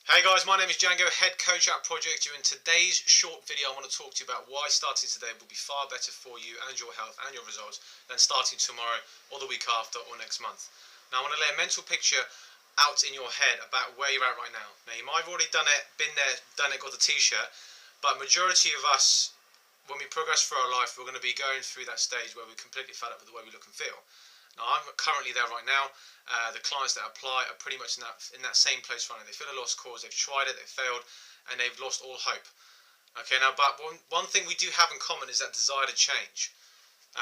Hey guys, my name is Django, head coach at Project You. In today's short video, I want to talk to you about why starting today will be far better for you and your health and your results than starting tomorrow or the week after or next month. Now, I want to lay a mental picture out in your head about where you're at right now. Now, you might have already done it, been there, done it, got the t-shirt, but majority of us, when we progress through our life, we're going to be going through that stage where we're completely fed up with the way we look and feel. Now, I'm currently there right now. The clients that apply are pretty much in that same place right now. They feel a lost cause. They've tried it, they've failed, and they've lost all hope. Okay, now, but one thing we do have in common is that desire to change.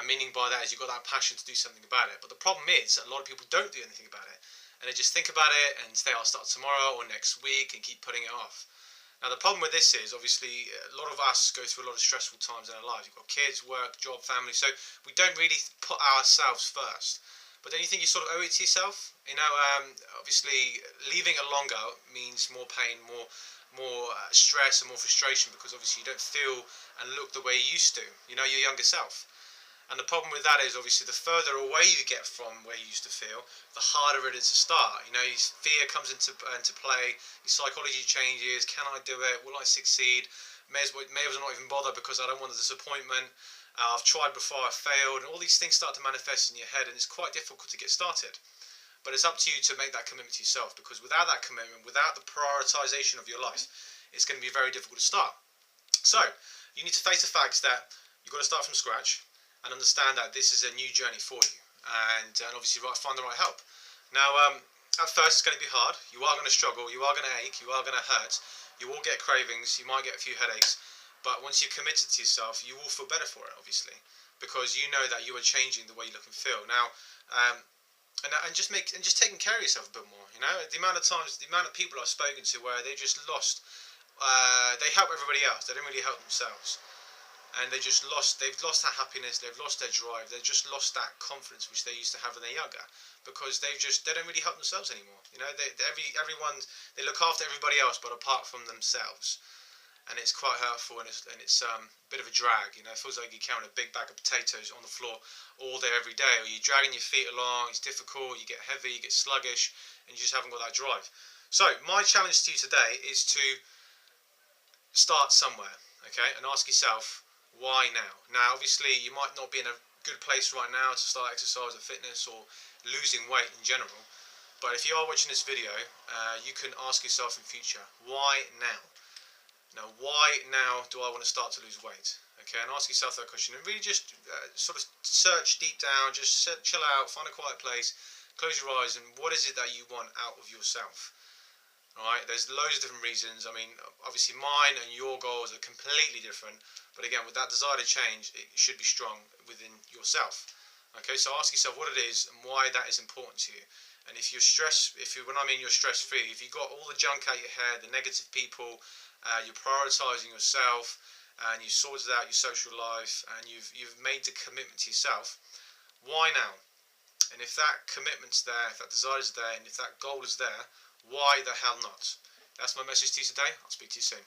Meaning by that is you've got that passion to do something about it. But the problem is that a lot of people don't do anything about it, and they just think about it and say, "I'll start tomorrow or next week," and keep putting it off. Now, the problem with this is obviously a lot of us go through a lot of stressful times in our lives. We've got kids, work, job, family, so we don't really put ourselves first. But don't you think you sort of owe it to yourself? Obviously, leaving it longer means more pain, more stress, and more frustration because obviously you don't feel and look the way you used to. You know, your younger self. And the problem with that is obviously the further away you get from where you used to feel, the harder it is to start. You know, fear comes into play. Your psychology changes. Can I do it? Will I succeed? May as well not even bother because I don't want the disappointment. I've tried before, I've failed, and all these things start to manifest in your head, and it's quite difficult to get started. But it's up to you to make that commitment to yourself, because without that commitment, without the prioritization of your life, it's going to be very difficult to start. So, you need to face the facts that you've got to start from scratch and understand that this is a new journey for you, and obviously find the right help. Now, at first, it's going to be hard. You are going to struggle. You are going to ache. You are going to hurt. You will get cravings. You might get a few headaches. But once you're committed to yourself, you will feel better for it, obviously, because you know that you are changing the way you look and feel. Now, and just taking care of yourself a bit more. You know, the amount of people I've spoken to where they just lost, they help everybody else. They don't really help themselves, and they've lost that happiness. They've lost their drive. They've just lost that confidence which they used to have when they're younger, because they don't really help themselves anymore. You know, everyone they look after everybody else, but apart from themselves. And it's quite hurtful, and it's a bit of a drag. You know, it feels like you're carrying a big bag of potatoes on the floor all day, every day, or you're dragging your feet along. It's difficult. You get heavy, you get sluggish, and you just haven't got that drive. So my challenge to you today is to start somewhere, okay, and ask yourself why now. Now, obviously, you might not be in a good place right now to start exercise or fitness or losing weight in general. But if you are watching this video, you can ask yourself in future, why now? Now, why now do I want to start to lose weight? Okay, and ask yourself that question, and really just sort of search deep down, just chill out, find a quiet place, close your eyes, and what is it that you want out of yourself? Alright, there's loads of different reasons. I mean, obviously mine and your goals are completely different, but again, with that desire to change, it should be strong within yourself. Okay, so ask yourself what it is and why that is important to you. And if you're when I mean you're stress-free, if you've got all the junk out your head, the negative people, you're prioritising yourself, and you've sorted out your social life, and you've made the commitment to yourself, why now? And if that commitment's there, if that desire is there, and if that goal is there, why the hell not? That's my message to you today. I'll speak to you soon.